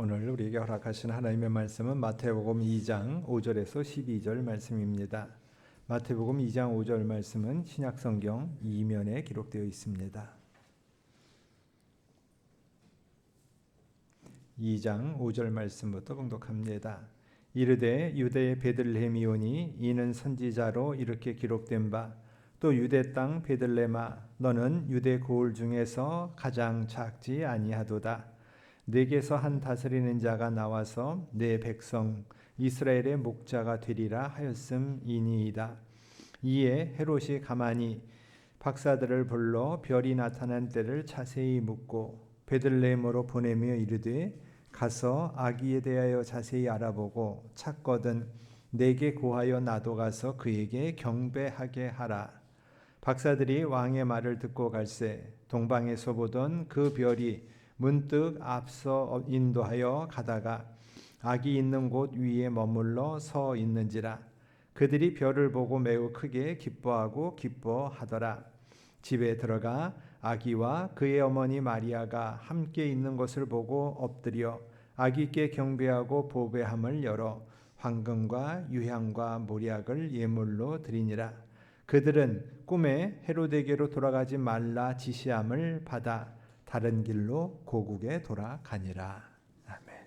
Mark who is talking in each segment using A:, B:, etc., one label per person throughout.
A: 오늘 우리에게 허락하신 하나님의 말씀은 마태복음 2장 5절에서 12절 말씀입니다. 마태복음 2장 5절 말씀은 신약성경 2면에 기록되어 있습니다. 2장 5절 말씀부터 봉독합니다. 이르되 유대의 베들레헴이오니 이는 선지자로 이렇게 기록된 바 또 유대 땅 베들레헴아 너는 유대 고을 중에서 가장 작지 아니하도다. 네게서 한 다스리는 자가 나와서 내 백성 이스라엘의 목자가 되리라 하였음이니이다. 이에 헤롯이 가만히 박사들을 불러 별이 나타난 때를 자세히 묻고 베들레헴으로 보내며 이르되 가서 아기에 대하여 자세히 알아보고 찾거든 내게 고하여 나도 가서 그에게 경배하게 하라. 박사들이 왕의 말을 듣고 갈새 동방에서 보던 그 별이 문득 앞서 인도하여 가다가 아기 있는 곳 위에 머물러 서 있는지라. 그들이 별을 보고 매우 크게 기뻐하더라. 집에 들어가 아기와 그의 어머니 마리아가 함께 있는 것을 보고 엎드려 아기께 경배하고 보배함을 열어 황금과 유향과 몰약을 예물로 드리니라. 그들은 꿈에 헤로데게로 돌아가지 말라 지시함을 받아 다른 길로 고국에 돌아가니라. 아멘.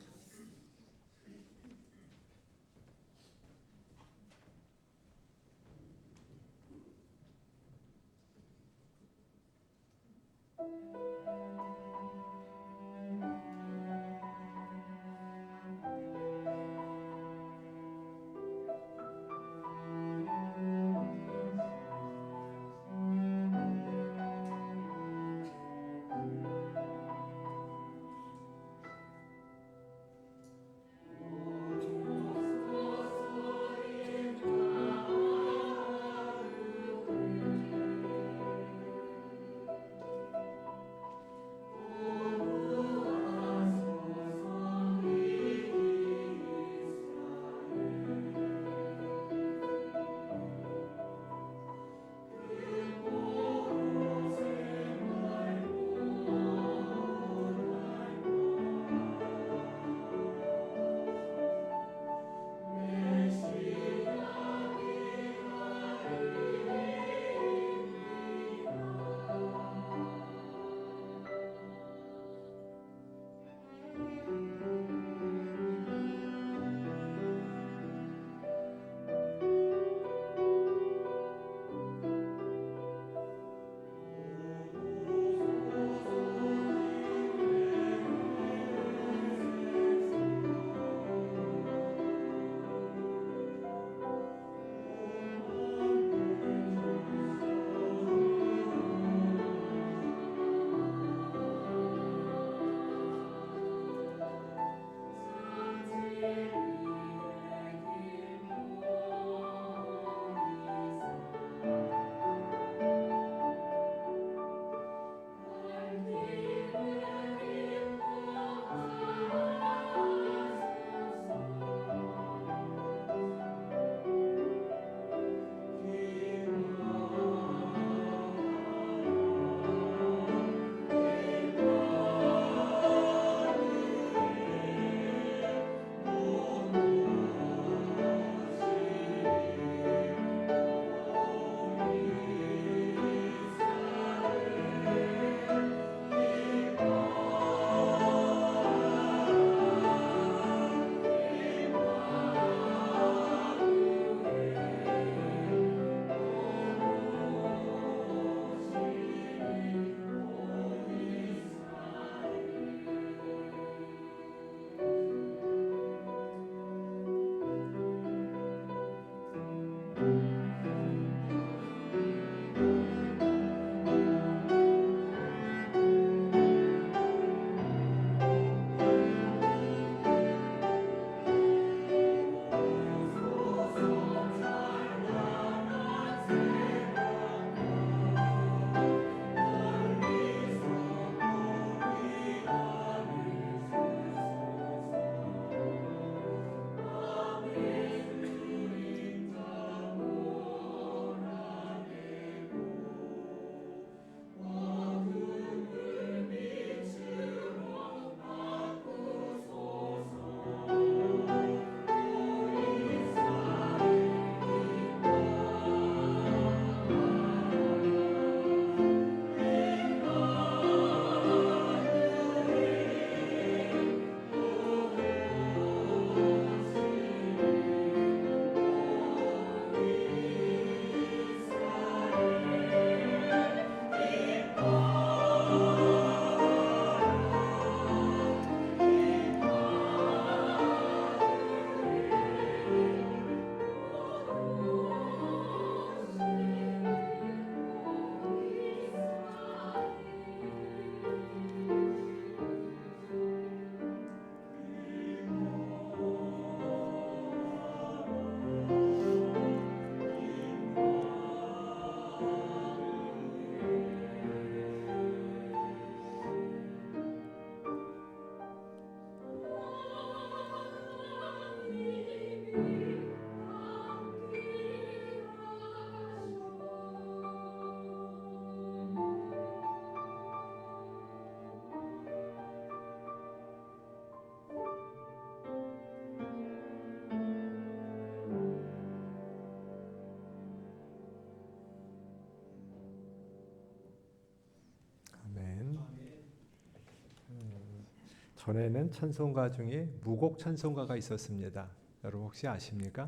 A: 전에는 찬송가 중에 무곡 찬송가가 있었습니다. 여러분 혹시 아십니까?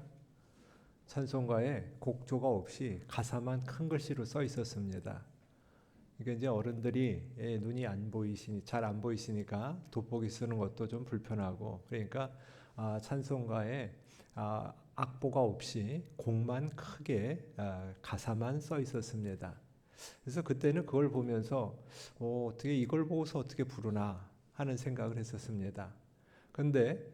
A: 찬송가에 곡조가 없이 가사만 큰 글씨로 써 있었습니다. 이게 이제 어른들이 눈이 잘 안 보이시니까 돋보기 쓰는 것도 좀 불편하고, 그러니까 찬송가에 악보가 없이 곡만 크게 가사만 써 있었습니다. 그래서 그때는 그걸 보면서 어떻게 이걸 보고서 어떻게 부르나 하는 생각을 했었습니다. 그런데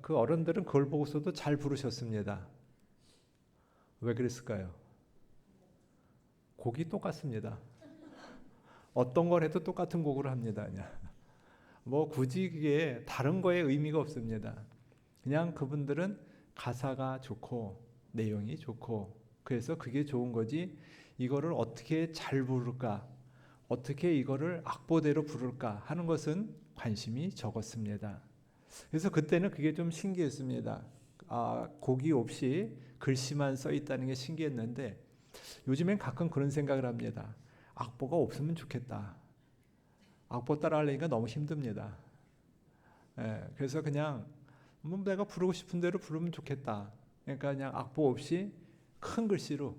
A: 그 어른들은 그걸 보고서도 잘 부르셨습니다. 왜 그랬을까요? 곡이 똑같습니다. 어떤 걸 해도 똑같은 곡으로 합니다. 그냥. 뭐 굳이 그게 다른 거에 의미가 없습니다. 그냥 그분들은 가사가 좋고 내용이 좋고 그래서 그게 좋은 거지, 이거를 어떻게 잘 부를까, 어떻게 이거를 악보대로 부를까 하는 것은 관심이 적었습니다. 그래서 그때는 그게 좀 신기했습니다. 곡이 없이 글씨만 써 있다는 게 신기했는데, 요즘엔 가끔 그런 생각을 합니다. 악보가 없으면 좋겠다. 악보 따라하려니까 너무 힘듭니다. 그래서 그냥 내가 부르고 싶은 대로 부르면 좋겠다. 그러니까 그냥 악보 없이 큰 글씨로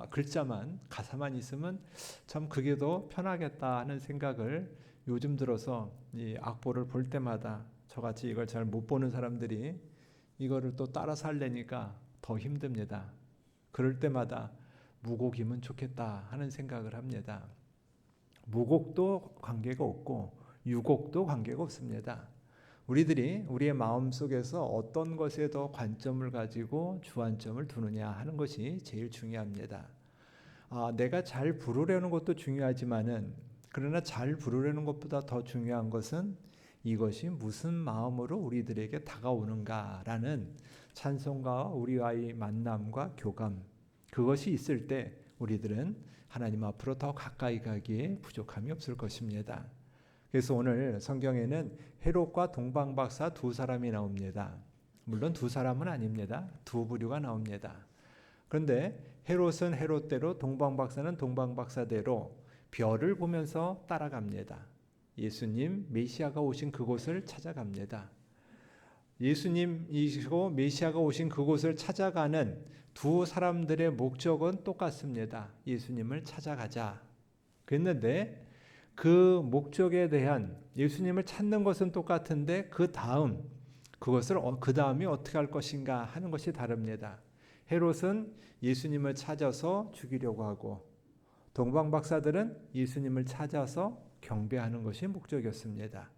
A: 글자만, 가사만 있으면 참 그게 더 편하겠다 하는 생각을 요즘 들어서 이 악보를 볼 때마다, 저같이 이걸 잘 못 보는 사람들이 이거를 또 따라서 하려니까 더 힘듭니다. 그럴 때마다 무곡이면 좋겠다 하는 생각을 합니다. 무곡도 관계가 없고 유곡도 관계가 없습니다. 우리들이 우리의 마음속에서 어떤 것에 더 관점을 가지고 주안점을 두느냐 하는 것이 제일 중요합니다. 내가 잘 부르려는 것도 중요하지만은, 그러나 잘 부르려는 것보다 더 중요한 것은 이것이 무슨 마음으로 우리들에게 다가오는가라는 찬송가와 우리와의 만남과 교감, 그것이 있을 때 우리들은 하나님 앞으로 더 가까이 가기에 부족함이 없을 것입니다. 그래서 오늘 성경에는 헤롯과 동방박사 두 사람이 나옵니다. 물론 두 사람은 아닙니다. 두 부류가 나옵니다. 그런데 헤롯은 헤롯대로, 동방박사는 동방박사대로 별을 보면서 따라갑니다. 예수님, 메시아가 오신 그곳을 찾아갑니다. 예수님이시고 메시아가 오신 그곳을 찾아가는 두 사람들의 목적은 똑같습니다. 예수님을 찾아가자. 그랬는데 그 목적에 대한, 예수님을 찾는 것은 똑같은데 그 다음이 어떻게 할 것인가 하는 것이 다릅니다. 헤롯은 예수님을 찾아서 죽이려고 하고, 동방박사들은 예수님을 찾아서 경배하는 것이 목적이었습니다.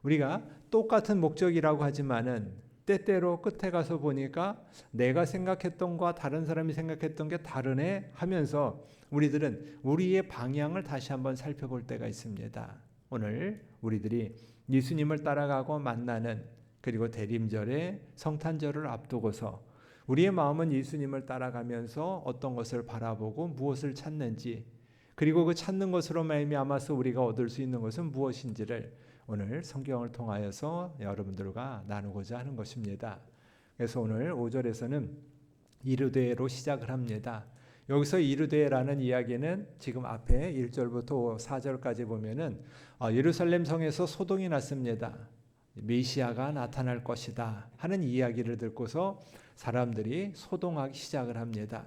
A: 우리가 똑같은 목적이라고 하지만은 때때로 끝에 가서 보니까 내가 생각했던 것과 다른 사람이 생각했던 게 다르네 하면서 우리들은 우리의 방향을 다시 한번 살펴볼 때가 있습니다. 오늘 우리들이 예수님을 따라가고 만나는, 그리고 대림절에 성탄절을 앞두고서 우리의 마음은 예수님을 따라가면서 어떤 것을 바라보고 무엇을 찾는지, 그리고 그 찾는 것으로 말미암아서 우리가 얻을 수 있는 것은 무엇인지를 오늘 성경을 통하여서 여러분들과 나누고자 하는 것입니다. 그래서 오늘 5절에서는 이르되로 시작을 합니다. 여기서 이르되라는 이야기는 지금 앞에 1절부터 4절까지 보면은 예루살렘 성에서 소동이 났습니다. 메시아가 나타날 것이다 하는 이야기를 듣고서 사람들이 소동하기 시작을 합니다.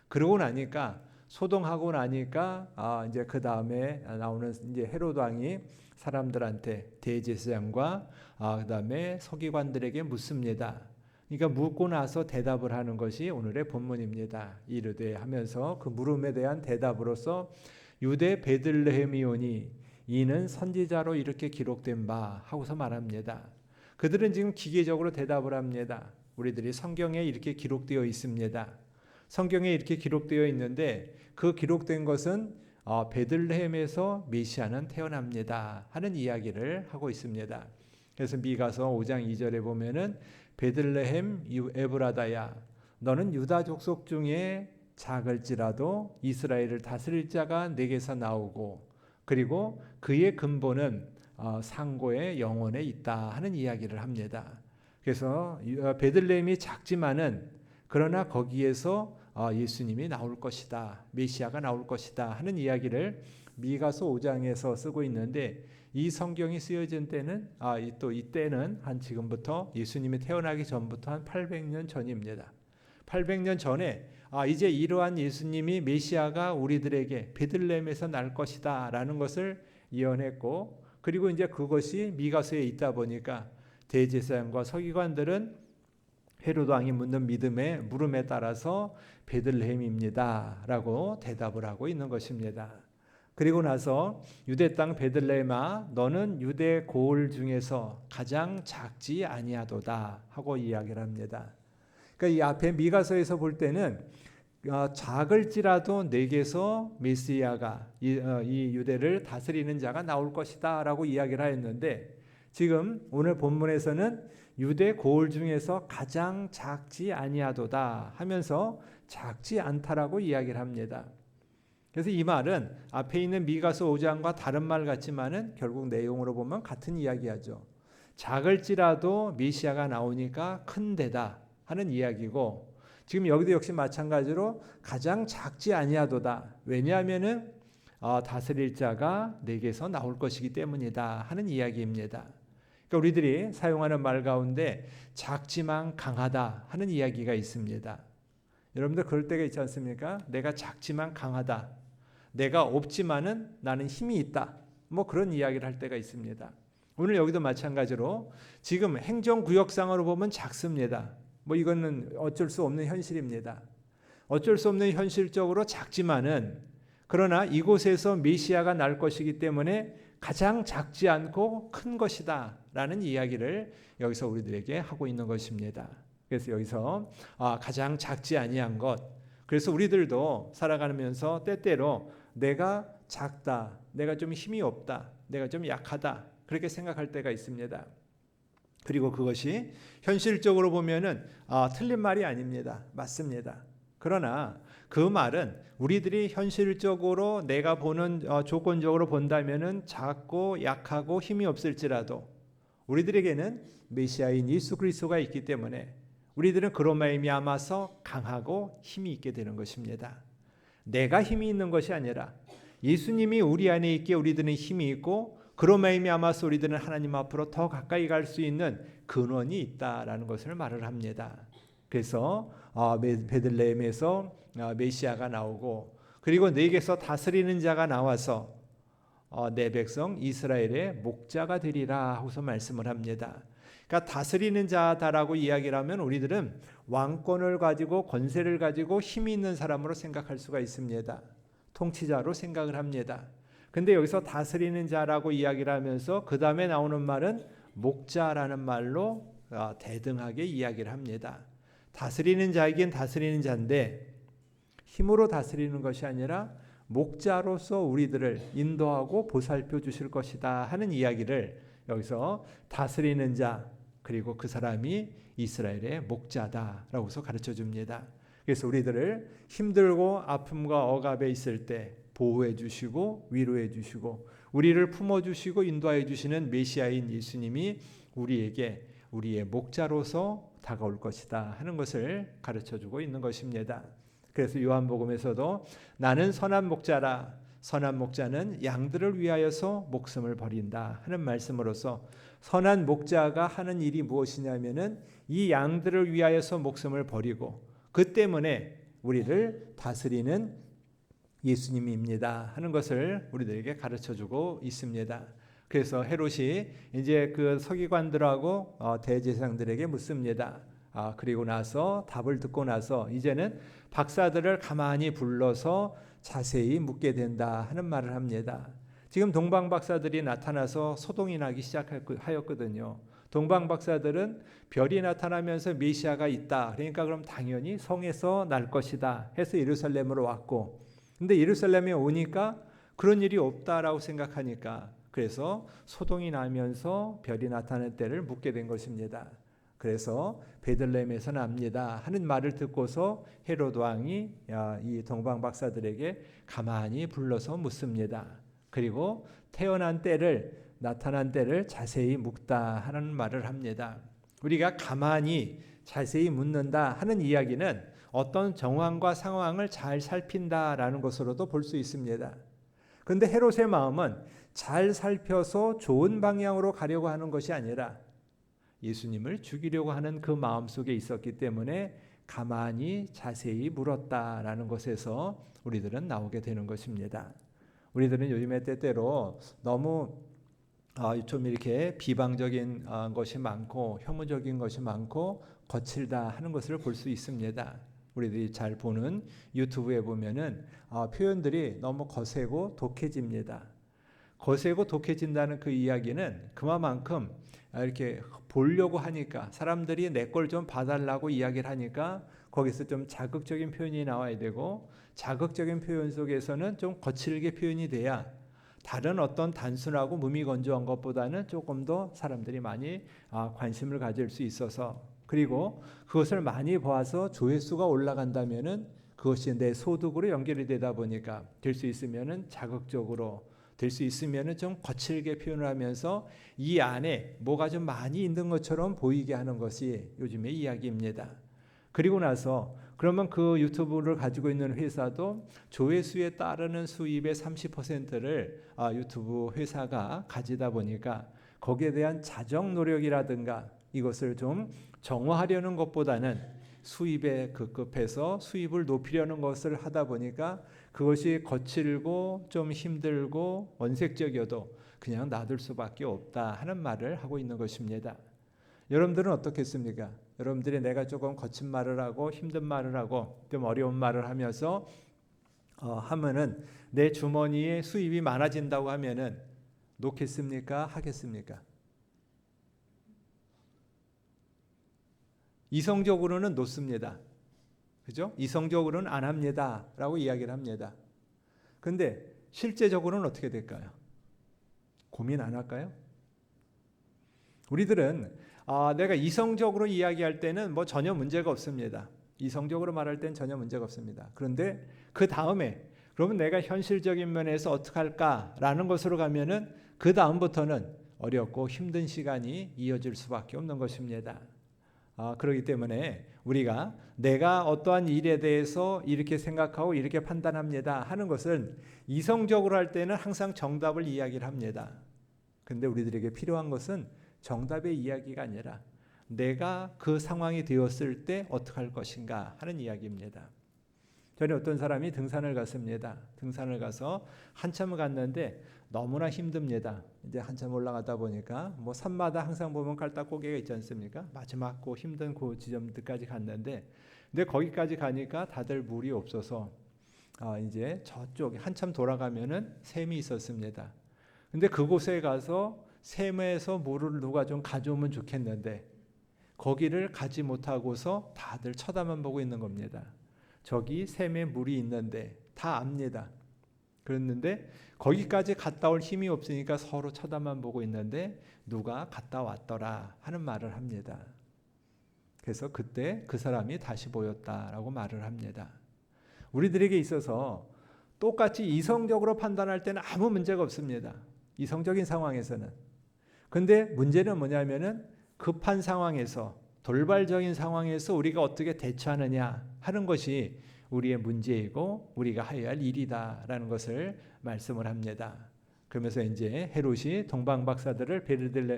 A: 그러고 나니까, 소동하고 나니까 이제 그 다음에 나오는 이제 헤롯 왕이 사람들한테, 대제사장과 그다음에 서기관들에게 묻습니다. 그러니까 묻고 나서 대답을 하는 것이 오늘의 본문입니다. 이르되 하면서 그 물음에 대한 대답으로서 유대 베들레헴이오니 이는 선지자로 이렇게 기록된 바 하고서 말합니다. 그들은 지금 기계적으로 대답을 합니다. 우리들이 성경에 이렇게 기록되어 있습니다. 성경에 이렇게 기록되어 있는데 그 기록된 것은 베들레헴에서 메시아는 태어납니다 하는 이야기를 하고 있습니다. 그래서 미가서 5장 2절에 보면은 베들레헴 에브라다야 너는 유다 족속 중에 작을지라도 이스라엘을 다스릴 자가 내게서 나오고, 그리고 그의 근본은 상고의 영혼에 있다 하는 이야기를 합니다. 그래서 베들레헴이 작지만은 그러나 거기에서 예수님이 나올 것이다, 메시아가 나올 것이다 하는 이야기를 미가서 5장에서 쓰고 있는데 이 성경이 쓰여진 때는 또 이때는 한 지금부터 예수님이 태어나기 전부터 한 800년 전입니다. 800년 전에 이제 이러한 예수님이 메시아가 우리들에게 베들레헴에서 날 것이다라는 것을 예언했고, 그리고 이제 그것이 미가서에 있다 보니까 대제사장과 서기관들은 헤롯 왕이 묻는 물음에 따라서 베들레헴입니다라고 대답을 하고 있는 것입니다. 그리고 나서 유대 땅 베들레헴아 너는 유대 고을 중에서 가장 작지 아니하도다 하고 이야기를 합니다. 그러니까 이 앞에 미가서에서 볼 때는 작을지라도 내게서 메시아가 이 유대를 다스리는 자가 나올 것이다 라고 이야기를 하였는데, 지금 오늘 본문에서는 유대 고을 중에서 가장 작지 아니하도다 하면서 작지 않다라고 이야기를 합니다. 그래서 이 말은 앞에 있는 미가서 5장과 다른 말 같지만은 결국 내용으로 보면 같은 이야기하죠. 작을지라도 메시아가 나오니까 큰 데다 하는 이야기고, 지금 여기도 역시 마찬가지로 가장 작지 아니하도다. 왜냐하면은 다스릴 자가 내게서 나올 것이기 때문이다 하는 이야기입니다. 그러니까 우리들이 사용하는 말 가운데 작지만 강하다 하는 이야기가 있습니다. 여러분들 그럴 때가 있지 않습니까? 내가 작지만 강하다. 내가 없지만은 나는 힘이 있다. 뭐 그런 이야기를 할 때가 있습니다. 오늘 여기도 마찬가지로 지금 행정구역상으로 보면 작습니다. 뭐 이거는 어쩔 수 없는 현실입니다. 어쩔 수 없는 현실적으로 작지만은, 그러나 이곳에서 메시아가 날 것이기 때문에 가장 작지 않고 큰 것이다 라는 이야기를 여기서 우리들에게 하고 있는 것입니다. 그래서 여기서 가장 작지 아니한 것, 그래서 우리들도 살아가면서 때때로 내가 작다, 내가 좀 힘이 없다, 내가 좀 약하다 그렇게 생각할 때가 있습니다. 그리고 그것이 현실적으로 보면은 틀린 말이 아닙니다. 맞습니다. 그러나 그 말은 우리들이 현실적으로 내가 보는 조건적으로 본다면은 작고 약하고 힘이 없을지라도 우리들에게는 메시아인 예수 그리스도가 있기 때문에 우리들은 그로 말미암아서 강하고 힘이 있게 되는 것입니다. 내가 힘이 있는 것이 아니라 예수님이 우리 안에 있기에 우리들은 힘이 있고, 그로 말미암아서 우리들은 하나님 앞으로 더 가까이 갈 수 있는 근원이 있다라는 것을 말을 합니다. 그래서 베들레헴에서 메시아가 나오고, 그리고 내게서 다스리는 자가 나와서 내 백성 이스라엘의 목자가 되리라 하고서 말씀을 합니다. 그러니까 다스리는 자다라고 이야기를 하면 우리들은 왕권을 가지고 권세를 가지고 힘이 있는 사람으로 생각할 수가 있습니다. 통치자로 생각을 합니다. 근데 여기서 다스리는 자라고 이야기를 하면서 그 다음에 나오는 말은 목자라는 말로 대등하게 이야기를 합니다. 다스리는 자이긴 다스리는 자인데 힘으로 다스리는 것이 아니라 목자로서 우리들을 인도하고 보살펴 주실 것이다 하는 이야기를 여기서 다스리는 자, 그리고 그 사람이 이스라엘의 목자다라고서 가르쳐 줍니다. 그래서 우리들을 힘들고 아픔과 억압에 있을 때 보호해 주시고 위로해 주시고 우리를 품어 주시고 인도하여 주시는 메시아인 예수님이 우리에게 우리의 목자로서 다가올 것이다 하는 것을 가르쳐 주고 있는 것입니다. 그래서 요한복음에서도 나는 선한 목자라, 선한 목자는 양들을 위하여서 목숨을 버린다 하는 말씀으로서 선한 목자가 하는 일이 무엇이냐면은 이 양들을 위하여서 목숨을 버리고 그 때문에 우리를 다스리는 예수님입니다 하는 것을 우리들에게 가르쳐주고 있습니다. 그래서 헤롯이 이제 그 서기관들하고 대제사장들에게 묻습니다. 그리고 나서 답을 듣고 나서 이제는 박사들을 가만히 불러서 자세히 묻게 된다 하는 말을 합니다. 지금 동방 박사들이 나타나서 소동이 나기 시작하였거든요. 동방 박사들은 별이 나타나면서 메시아가 있다. 그러니까 그럼 당연히 성에서 날 것이다 해서 예루살렘으로 왔고, 근데 예루살렘에 오니까 그런 일이 없다라고 생각하니까 그래서 소동이 나면서 별이 나타날 때를 묻게 된 것입니다. 그래서 베들레헴에서 납니다 하는 말을 듣고서 헤롯 왕이 이 동방 박사들에게 가만히 불러서 묻습니다. 그리고 태어난 때를, 나타난 때를 자세히 묻다 하는 말을 합니다. 우리가 가만히 자세히 묻는다 하는 이야기는 어떤 정황과 상황을 잘 살핀다라는 것으로도 볼 수 있습니다. 그런데 헤롯의 마음은 잘 살펴서 좋은 방향으로 가려고 하는 것이 아니라 예수님을 죽이려고 하는 그 마음 속에 있었기 때문에 가만히 자세히 물었다라는 것에서 우리들은 나오게 되는 것입니다. 우리들은 요즘에 때때로 너무 좀 이렇게 비방적인 것이 많고 혐오적인 것이 많고 거칠다 하는 것을 볼 수 있습니다. 우리들이 잘 보는 유튜브에 보면은 표현들이 너무 거세고 독해집니다. 거세고 독해진다는 그 이야기는 그만큼 이렇게 보려고 하니까 사람들이 내 걸 좀 봐달라고 이야기를 하니까 거기서 좀 자극적인 표현이 나와야 되고 자극적인 표현 속에서는 좀 거칠게 표현이 돼야 다른 어떤 단순하고 무미건조한 것보다는 조금 더 사람들이 많이 관심을 가질 수 있어서 그리고 그것을 많이 보아서 조회수가 올라간다면은 그것이 내 소득으로 연결이 되다 보니까 될 수 있으면은 자극적으로 될 수 있으면은 좀 거칠게 표현을 하면서 이 안에 뭐가 좀 많이 있는 것처럼 보이게 하는 것이 요즘의 이야기입니다. 그리고 나서 그러면 그 유튜브를 가지고 있는 회사도 조회수에 따르는 수입의 30%를 유튜브 회사가 가지다 보니까 거기에 대한 자정 노력이라든가 이것을 좀 정화하려는 것보다는 수입에 급급해서 수입을 높이려는 것을 하다 보니까 그것이 거칠고 좀 힘들고 원색적이어도 그냥 놔둘 수밖에 없다 하는 말을 하고 있는 것입니다. 여러분들은 어떻겠습니까? 여러분들이 내가 조금 거친 말을 하고 힘든 말을 하고 좀 어려운 말을 하면서 하면은 내 주머니에 수입이 많아진다고 하면은 놓겠습니까? 하겠습니까? 이성적으로는 놓습니다. 그죠? 이성적으로는 안 합니다. 라고 이야기를 합니다. 근데 실제적으로는 어떻게 될까요? 고민 안 할까요? 우리들은 내가 이성적으로 이야기할 때는 뭐 전혀 문제가 없습니다. 이성적으로 말할 때는 전혀 문제가 없습니다. 그런데 그 다음에 그러면 내가 현실적인 면에서 어떻게 할까라는 것으로 가면은 그 다음부터는 어렵고 힘든 시간이 이어질 수밖에 없는 것입니다. 그렇기 때문에 우리가 내가 어떠한 일에 대해서 이렇게 생각하고 이렇게 판단합니다 하는 것은 이성적으로 할 때는 항상 정답을 이야기를 합니다. 그런데 우리들에게 필요한 것은 정답의 이야기가 아니라 내가 그 상황이 되었을 때 어떻게 할 것인가 하는 이야기입니다. 전에 어떤 사람이 등산을 갔습니다. 등산을 가서 한참을 갔는데 너무나 힘듭니다. 이제 한참 올라가다 보니까 뭐 산마다 항상 보면 깔딱고개가 있지 않습니까? 마지막 그 힘든 그 지점들까지 갔는데 근데 거기까지 가니까 다들 물이 없어서 이제 저쪽에 한참 돌아가면은 샘이 있었습니다. 근데 그곳에 가서 샘에서 물을 누가 좀 가져오면 좋겠는데 거기를 가지 못하고서 다들 쳐다만 보고 있는 겁니다. 저기 샘에 물이 있는데 다 압니다. 그랬는데 거기까지 갔다 올 힘이 없으니까 서로 쳐다만 보고 있는데 누가 갔다 왔더라 하는 말을 합니다. 그래서 그때 그 사람이 다시 보였다라고 말을 합니다. 우리들에게 있어서 똑같이 이성적으로 판단할 때는 아무 문제가 없습니다. 이성적인 상황에서는. 근데 문제는 뭐냐면은 급한 상황에서 돌발적인 상황에서 우리가 어떻게 대처하느냐 하는 것이 우리의 문제이고 우리가 해야 할 일이다라는 것을 말씀을 합니다. 그러면서 이제 헤롯이 동방 박사들을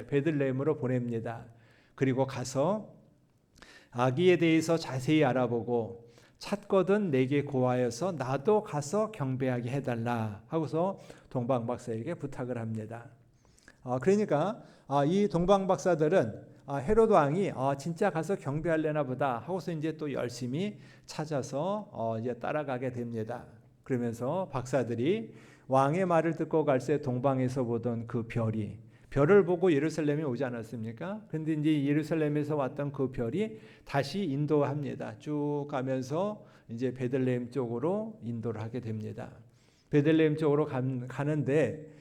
A: 베들레헴으로 보냅니다. 그리고 가서 아기에 대해서 자세히 알아보고 찾거든 내게 고하여서 나도 가서 경배하게 해달라 하고서 동방 박사에게 부탁을 합니다. 그러니까 이 동방 박사들은 헤롯 왕이 진짜 가서 경배할래나 보다 하고서 이제 또 열심히 찾아서 이제 따라가게 됩니다. 그러면서 박사들이 왕의 말을 듣고 갈새 동방에서 보던 그 별을 보고 예루살렘에 오지 않았습니까? 그런데 이제 예루살렘에서 왔던 그 별이 다시 인도합니다. 쭉 가면서 이제 베들레헴 쪽으로 인도를 하게 됩니다. 베들레헴 쪽으로 가는데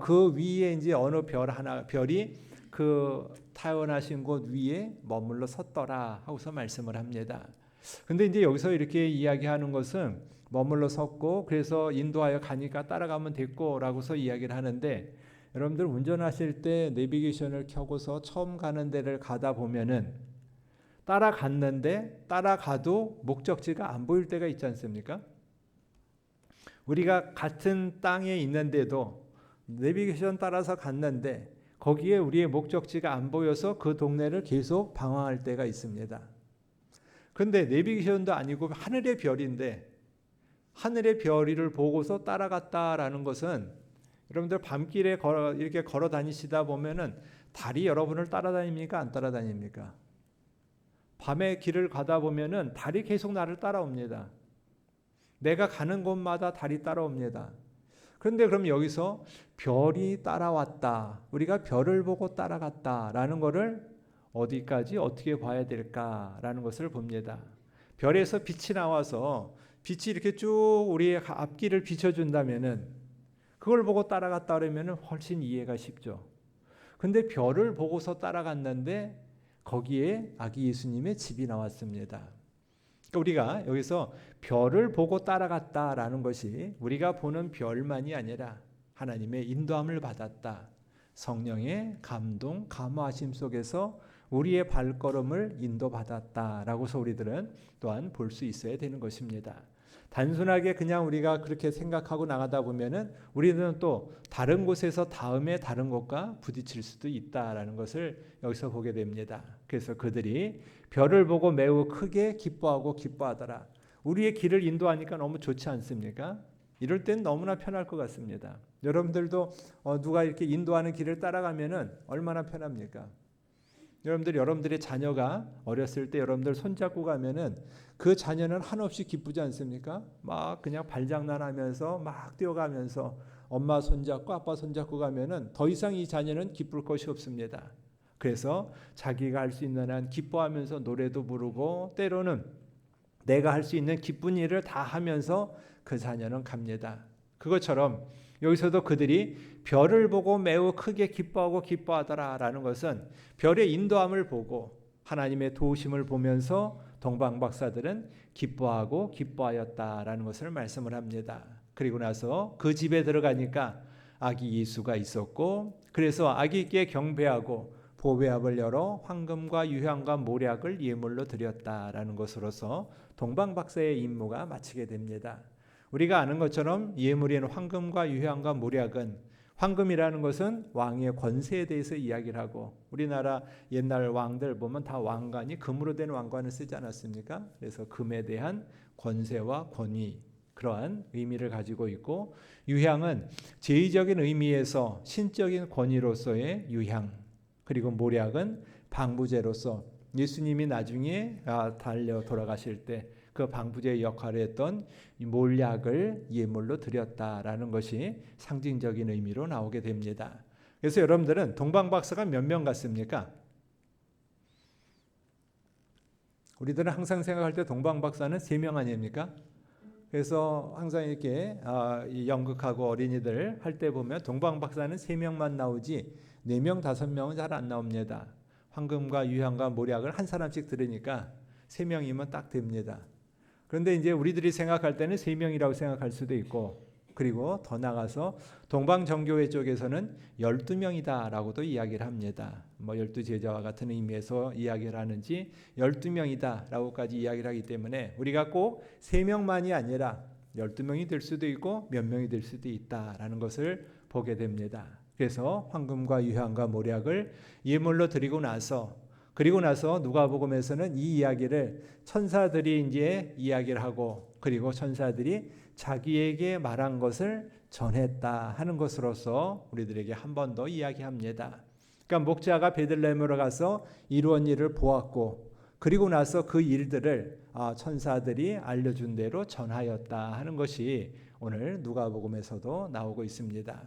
A: 그 위에 이제 어느 별이 그 타원하신 곳 위에 머물러 섰더라 하고서 말씀을 합니다. 근데 이제 여기서 이렇게 이야기하는 것은 머물러 섰고 그래서 인도하여 가니까 따라가면 됐고라고서 이야기를 하는데 여러분들 운전하실 때 내비게이션을 켜고서 처음 가는 데를 가다 보면은 따라갔는데 따라가도 목적지가 안 보일 때가 있지 않습니까? 우리가 같은 땅에 있는데도 내비게이션 따라서 갔는데 거기에 우리의 목적지가 안 보여서 그 동네를 계속 방황할 때가 있습니다. 그런데 내비게이션도 아니고 하늘의 별인데 하늘의 별을 보고서 따라갔다라는 것은 여러분들 밤길에 이렇게 걸어 다니시다 보면은 달이 여러분을 따라다닙니까? 안 따라다닙니까? 밤에 길을 가다 보면은 달이 계속 나를 따라옵니다. 내가 가는 곳마다 달이 따라옵니다. 그런데 그럼 여기서 별이 따라왔다. 우리가 별을 보고 따라갔다라는 것을 어디까지 어떻게 봐야 될까라는 것을 봅니다. 별에서 빛이 나와서 빛이 이렇게 쭉 우리의 앞길을 비춰준다면은 그걸 보고 따라갔다 그러면은 훨씬 이해가 쉽죠. 근데 별을 보고서 따라갔는데 거기에 아기 예수님의 집이 나왔습니다. 그러니까 우리가 여기서 별을 보고 따라갔다라는 것이 우리가 보는 별만이 아니라 하나님의 인도함을 받았다. 성령의 감동, 감화하심 속에서 우리의 발걸음을 인도받았다라고서 우리들은 또한 볼 수 있어야 되는 것입니다. 단순하게 그냥 우리가 그렇게 생각하고 나가다 보면은 우리는 또 다른 곳에서 다음에 다른 곳과 부딪힐 수도 있다라는 것을 여기서 보게 됩니다. 그래서 그들이 별을 보고 매우 크게 기뻐하고 기뻐하더라. 우리의 길을 인도하니까 너무 좋지 않습니까? 이럴 땐 너무나 편할 것 같습니다. 여러분들도 누가 이렇게 인도하는 길을 따라가면은 얼마나 편합니까? 여러분들의 자녀가 어렸을 때 여러분들 손잡고 가면은 그 자녀는 한없이 기쁘지 않습니까? 막 그냥 발장난하면서 막 뛰어가면서 엄마 손잡고 아빠 손잡고 가면은 더 이상 이 자녀는 기쁠 것이 없습니다. 그래서 자기가 할 수 있는 한 기뻐하면서 노래도 부르고 때로는 내가 할 수 있는 기쁜 일을 다 하면서 그 자녀는 갑니다. 그것처럼 여기서도 그들이 별을 보고 매우 크게 기뻐하고 기뻐하더라라는 것은 별의 인도함을 보고 하나님의 도우심을 보면서 동방박사들은 기뻐하고 기뻐하였다라는 것을 말씀을 합니다. 그리고 나서 그 집에 들어가니까 아기 예수가 있었고 그래서 아기께 경배하고 보배압을 열어 황금과 유향과 모략을 예물로 드렸다라는 것으로서 동방박사의 임무가 마치게 됩니다. 우리가 아는 것처럼 예물인 황금과 유향과 모략은 황금이라는 것은 왕의 권세에 대해서 이야기를 하고 우리나라 옛날 왕들 보면 다 왕관이 금으로 된 왕관을 쓰지 않았습니까? 그래서 금에 대한 권세와 권위 그러한 의미를 가지고 있고 유향은 제의적인 의미에서 신적인 권위로서의 유향 그리고 모략은 방부제로서 예수님이 나중에 달려 돌아가실 때 그 방부제 역할을 했던 몰약을 예물로 드렸다라는 것이 상징적인 의미로 나오게 됩니다. 그래서 여러분들은 동방박사가 몇 명 같습니까? 우리들은 항상 생각할 때 동방박사는 3명 아닙니까? 그래서 항상 이렇게 연극하고 어린이들 할 때 보면 동방박사는 3명만 나오지 4명, 5명은 잘 안 나옵니다. 황금과 유향과 모략을 한 사람씩 들으니까 3명이면 딱 됩니다. 그런데 이제 우리들이 생각할 때는 3명이라고 생각할 수도 있고 그리고 더 나가서 동방정교회 쪽에서는 12명이다라고도 이야기를 합니다. 12제자와 같은 의미에서 이야기를 하는지 12명이다라고까지 이야기를 하기 때문에 우리가 꼭 3명만이 아니라 12명이 될 수도 있고 몇 명이 될 수도 있다라는 것을 보게 됩니다. 그래서 황금과 유향과 모략을 예물로 드리고 나서 그리고 나서 누가복음에서는 이 이야기를 천사들이 이제 이야기를 하고 그리고 천사들이 자기에게 말한 것을 전했다 하는 것으로서 우리들에게 한 번 더 이야기합니다. 그러니까 목자가 베들레헴으로 가서 이루었던 일을 보았고 그리고 나서 그 일들을 천사들이 알려준 대로 전하였다 하는 것이 오늘 누가복음에서도 나오고 있습니다.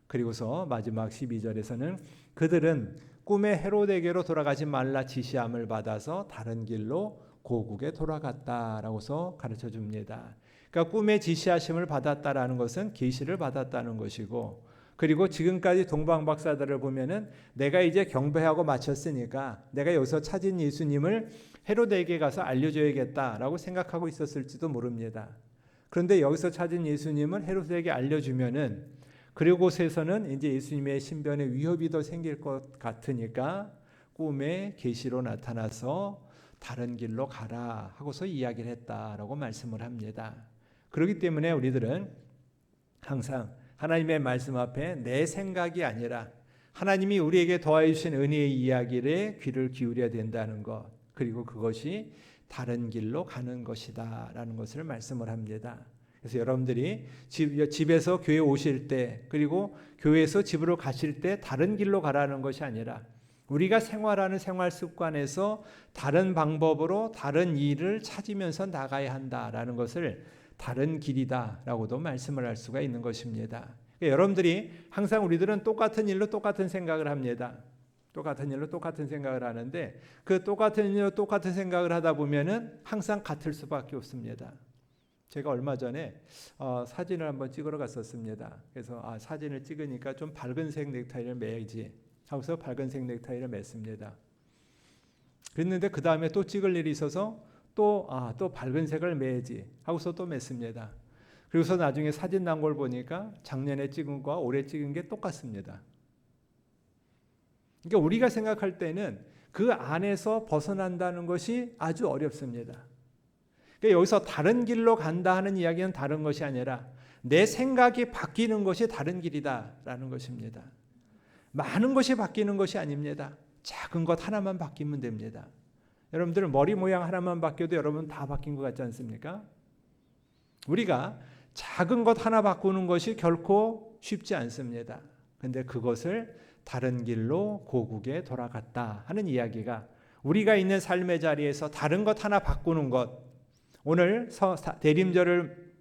A: 그리고서 마지막 12절에서는 그들은 꿈에 헤로데게로 돌아가지 말라 지시함을 받아서 다른 길로 고국에 돌아갔다라고서 가르쳐 줍니다. 그러니까 꿈에 지시하심을 받았다라는 것은 계시를 받았다는 것이고 그리고 지금까지 동방박사들을 보면은 내가 이제 경배하고 마쳤으니까 내가 여기서 찾은 예수님을 헤로데에게 가서 알려줘야겠다라고 생각하고 있었을지도 모릅니다. 그런데 여기서 찾은 예수님을 헤로데에게 알려주면은 그곳에서는 이제 예수님의 신변에 위협이 더 생길 것 같으니까 꿈에 계시로 나타나서 다른 길로 가라 하고서 이야기를 했다라고 말씀을 합니다. 그렇기 때문에 우리들은 항상 하나님의 말씀 앞에 내 생각이 아니라 하나님이 우리에게 더하여 주신 은혜의 이야기에 귀를 기울여야 된다는 것, 그리고 그것이 다른 길로 가는 것이다 라는 것을 말씀을 합니다. 그래서 여러분들이 집에서 교회 오실 때, 그리고 교회에서 집으로 가실 때 다른 길로 가라는 것이 아니라 우리가 생활하는 생활 습관에서 다른 방법으로 다른 일을 찾으면서 나가야 한다라는 것을 다른 길이다라고도 말씀을 할 수가 있는 것입니다. 그러니까 여러분들이 항상 우리들은 똑같은 일로 똑같은 생각을 합니다. 똑같은 일로 똑같은 생각을 하는데 그 똑같은 일로 똑같은 생각을 하다 보면은 항상 같을 수밖에 없습니다. 제가 얼마 전에 사진을 한번 찍으러 갔었습니다. 그래서 사진을 찍으니까 좀 밝은색 넥타이를 매야지 하고서 밝은색 넥타이를 맸습니다. 그랬는데 그 다음에 또 찍을 일이 있어서 또 밝은색을 매야지 하고서 또 맸습니다. 그리고서 나중에 사진 난 걸 보니까 작년에 찍은 거와 올해 찍은 게 똑같습니다. 그러니까 우리가 생각할 때는 그 안에서 벗어난다는 것이 아주 어렵습니다. 그러니까 여기서 다른 길로 간다 하는 이야기는 다른 것이 아니라 내 생각이 바뀌는 것이 다른 길이다라는 것입니다. 많은 것이 바뀌는 것이 아닙니다. 작은 것 하나만 바뀌면 됩니다. 여러분들 머리 모양 하나만 바뀌어도 여러분 다 바뀐 것 같지 않습니까? 우리가 작은 것 하나 바꾸는 것이 결코 쉽지 않습니다. 그런데 그것을 다른 길로 고국에 돌아갔다 하는 이야기가 우리가 있는 삶의 자리에서 다른 것 하나 바꾸는 것, 오늘 대림절을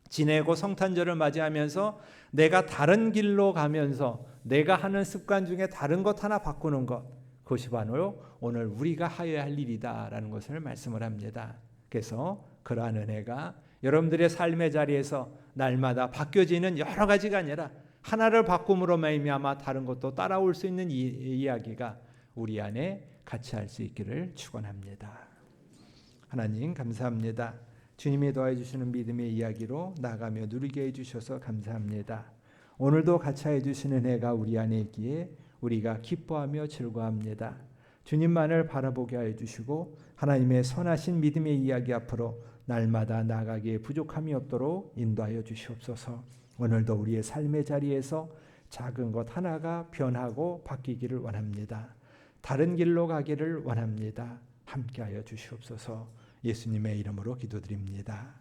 A: 지내고 성탄절을 맞이하면서 내가 다른 길로 가면서 내가 하는 습관 중에 다른 것 하나 바꾸는 것, 그것이 바로 오늘 우리가 하여야 할 일이다라는 것을 말씀을 합니다. 그래서 그러한 은혜가 여러분들의 삶의 자리에서 날마다 바뀌어지는 여러 가지가 아니라 하나를 바꿈으로 말미암아 다른 것도 따라올 수 있는 이야기가 우리 안에 같이 할 수 있기를 축원합니다. 하나님 감사합니다. 주님이 더해 주시는 믿음의 이야기로 나가며 누리게 해주셔서 감사합니다. 오늘도 같이 해주시는 은혜가 우리 안에 있기에 우리가 기뻐하며 즐거워합니다. 주님만을 바라보게 하여 주시고 하나님의 선하신 믿음의 이야기 앞으로 날마다 나가기에 부족함이 없도록 인도하여 주시옵소서. 오늘도 우리의 삶의 자리에서 작은 것 하나가 변하고 바뀌기를 원합니다. 다른 길로 가기를 원합니다. 함께하여 주시옵소서. 예수님의 이름으로 기도드립니다.